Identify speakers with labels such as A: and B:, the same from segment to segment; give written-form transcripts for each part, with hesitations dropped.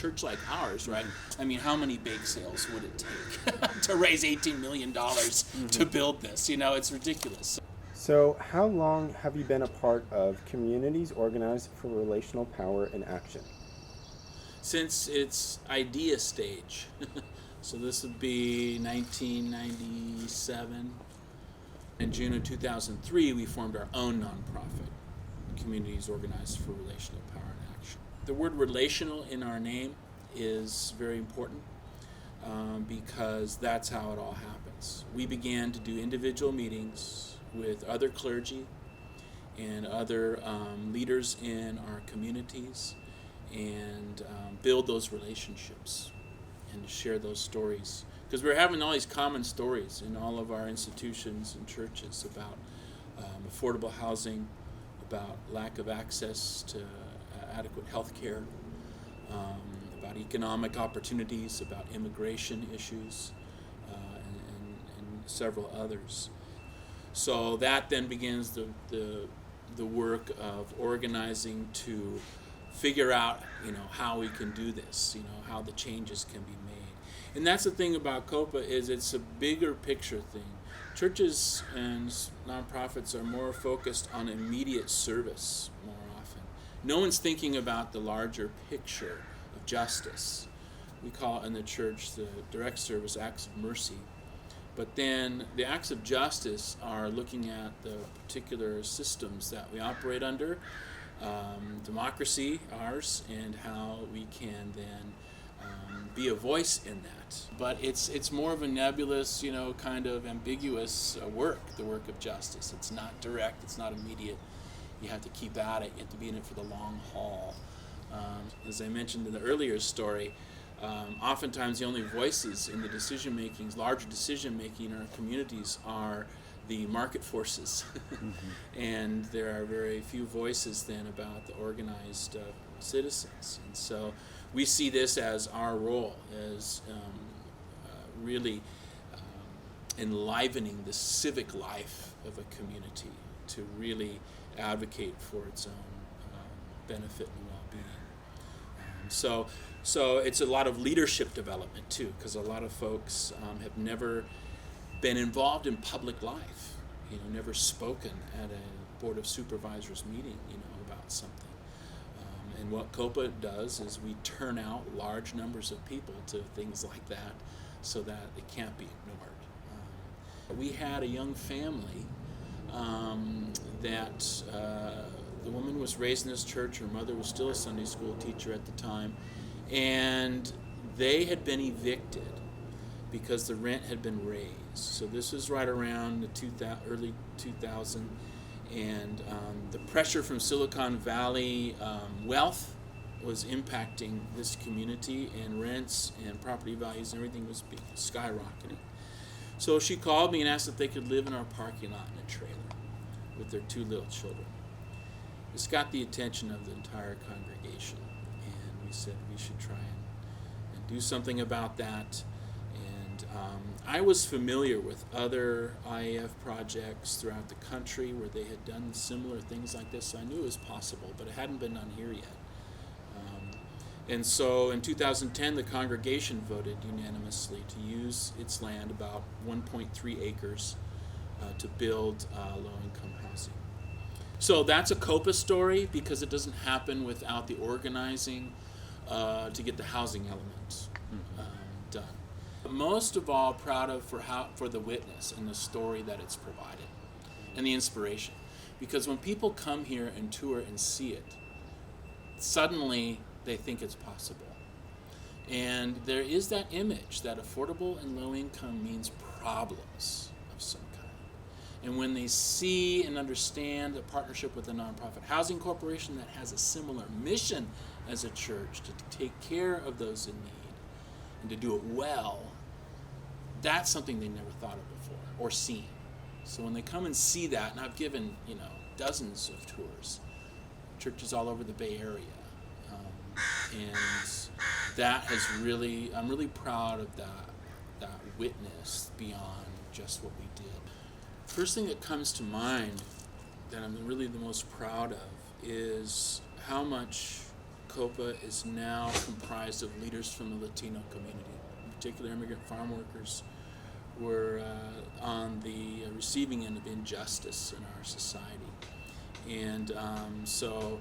A: church like ours, right? I mean, how many bake sales would it take to raise $18 million to build this? It's ridiculous.
B: So how long have you been a part of communities organized for relational power in action?
A: Since its idea stage. So this would be 1997. In June of 2003, we formed our own nonprofit, Communities Organized for Relational Power in Action. The word relational in our name is very important because that's how it all happens. We began to do individual meetings with other clergy and other leaders in our communities and build those relationships and to share those stories. Because we're having all these common stories in all of our institutions and churches about affordable housing, about lack of access to adequate health care, about economic opportunities, about immigration issues, and several others. So that then begins the work of organizing to figure out, how we can do this, how the changes can be made. And that's the thing about COPA is it's a bigger picture thing. Churches and nonprofits are more focused on immediate service more often. No one's thinking about the larger picture of justice. We call it in the church the direct service acts of mercy. But then the acts of justice are looking at the particular systems that we operate under, democracy, ours, and how we can then be a voice in that. But it's more of a nebulous, kind of ambiguous work, the work of justice. It's not direct, it's not immediate. You have to keep at it, you have to be in it for the long haul. As I mentioned in the earlier story, oftentimes the only voices in the larger decision-making in our communities are the market forces. And there are very few voices then about the organized citizens. And so we see this as our role, as really enlivening the civic life of a community to really advocate for its own benefit and well-being. So it's a lot of leadership development too, because a lot of folks have never been involved in public life, never spoken at a Board of Supervisors meeting, about something. And what COPA does is we turn out large numbers of people to things like that so that it can't be ignored. We had a young family that the woman was raised in this church. Her mother was still a Sunday school teacher at the time. And they had been evicted because the rent had been raised. So this was right around the early 2000s. And the pressure from Silicon Valley wealth was impacting this community, and rents and property values and everything was skyrocketing. So she called me and asked if they could live in our parking lot in a trailer with their 2 little children. This got the attention of the entire congregation, and we said we should try and do something about that. And I was familiar with other IAF projects throughout the country where they had done similar things like this, so I knew it was possible, but it hadn't been done here yet. And so in 2010, the congregation voted unanimously to use its land, about 1.3 acres, to build low-income housing. So that's a COPA story because it doesn't happen without the organizing to get the housing element done. Most of all, proud of for the witness and the story that it's provided and the inspiration. Because when people come here and tour and see it, suddenly they think it's possible. And there is that image that affordable and low income means problems of some kind. And when they see and understand a partnership with a nonprofit housing corporation that has a similar mission as a church to take care of those in need and to do it well, that's something they never thought of before or seen. So when they come and see that, and I've given dozens of tours, churches all over the Bay Area, and that has really, I'm really proud of that witness beyond just what we did. First thing that comes to mind that I'm really the most proud of is how much COPA is now comprised of leaders from the Latino community. In particular, immigrant farm workers were on the receiving end of injustice in our society. And so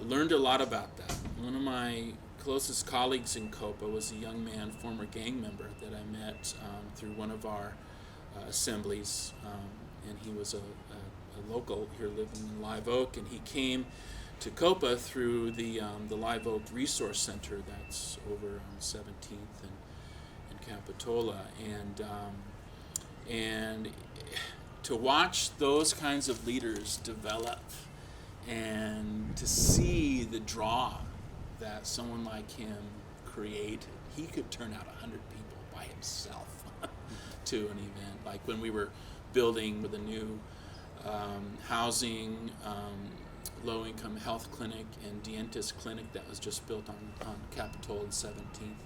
A: learned a lot about that. One of my closest colleagues in COPA was a young man, former gang member, that I met through one of our assemblies, and he was a local here living in Live Oak, and he came to COPA through the Live Oak Resource Center that's over on 17th and Capitola, and to watch those kinds of leaders develop and to see the draw that someone like him created. He could turn out 100 people by himself to an event. Like when we were building with a new housing, low-income health clinic and dentist clinic that was just built on Capitol and 17th.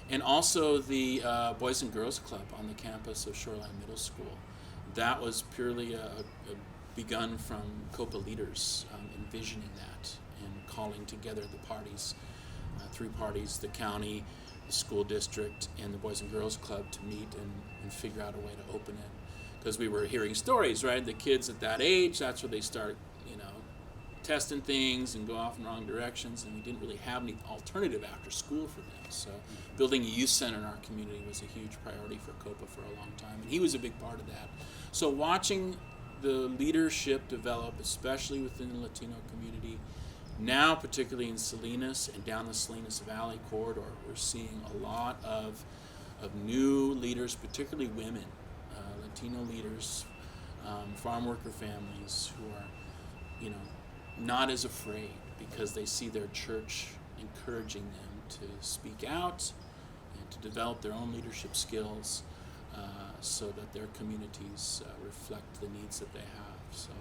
A: And also the Boys and Girls Club on the campus of Shoreline Middle School. That was purely begun from COPA leaders envisioning that and calling together the parties, three parties, the county, the school district, and the Boys and Girls Club to meet and figure out a way to open it. Because we were hearing stories, right? The kids at that age, that's where they start, testing things and go off in wrong directions, and we didn't really have any alternative after school for them. So building a youth center in our community was a huge priority for COPA for a long time, and he was a big part of that. So watching the leadership develop, especially within the Latino community, now particularly in Salinas and down the Salinas Valley corridor, we're seeing a lot of new leaders, particularly women, Latino leaders, farm worker families who are, not as afraid because they see their church encouraging them to speak out and to develop their own leadership skills so that their communities reflect the needs that they have. So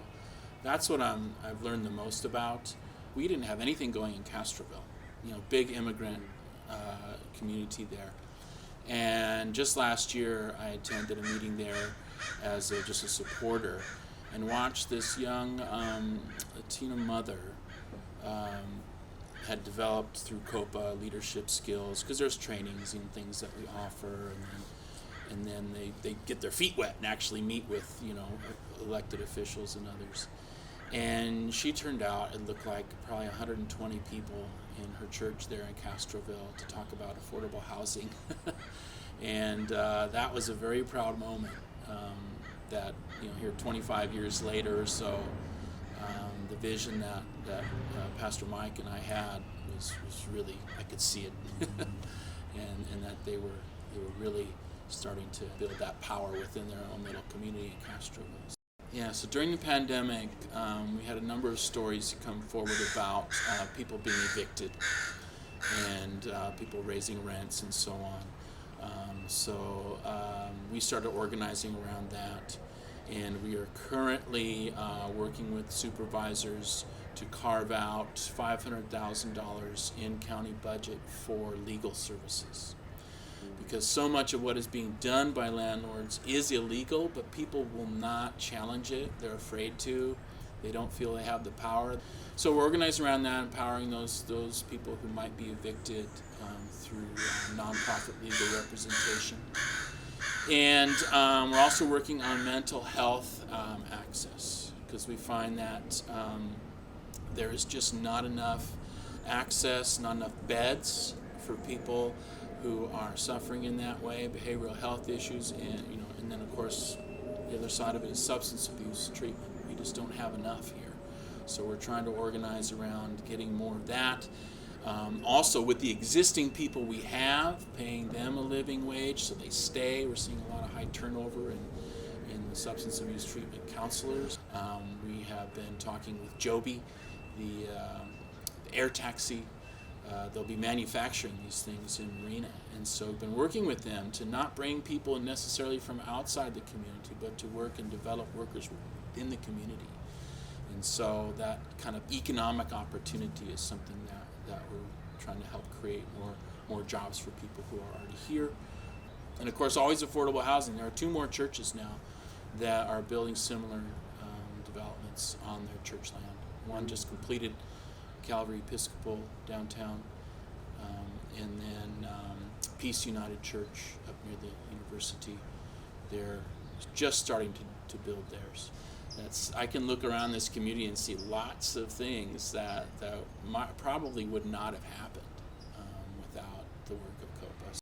A: that's what I've learned the most about. We didn't have anything going in Castroville, big immigrant community there. And just last year I attended a meeting there as just a supporter and watched this young Latina mother had developed through COPA leadership skills, because there's trainings and things that we offer, and then they get their feet wet and actually meet with elected officials and others. And she turned out, it looked like probably 120 people in her church there in Castroville to talk about affordable housing. And that was a very proud moment. That here 25 years later or so, the vision that Pastor Mike and I had was really, I could see it, and that they were really starting to build that power within their own little community in Castroville. Yeah, so during the pandemic, we had a number of stories come forward about people being evicted and people raising rents and so on. So we started organizing around that, and we are currently working with supervisors to carve out $500,000 in county budget for legal services. Because so much of what is being done by landlords is illegal, but people will not challenge it. They're afraid to. They don't feel they have the power. So we're organizing around that, empowering those people who might be evicted through nonprofit legal representation. And we're also working on mental health access, because we find that there is just not enough access, not enough beds for people who are suffering in that way, behavioral health issues, and then of course the other side of it is substance abuse treatment. We just don't have enough here. So we're trying to organize around getting more of that. Also with the existing people we have, paying them a living wage so they stay. We're seeing a lot of high turnover in the substance abuse treatment counselors. We have been talking with Joby, the air taxi. They'll be manufacturing these things in Marina, and so we've been working with them to not bring people necessarily from outside the community, but to work and develop workers within the community. And so that kind of economic opportunity is something that we're trying to help create more jobs for people who are already here. And of course, always affordable housing. There are 2 more churches now that are building similar developments on their church land. One just completed Calvary Episcopal downtown, and then Peace United Church up near the university. They're just starting to build theirs. I can look around this community and see lots of things that probably would not have happened without the work of COPA.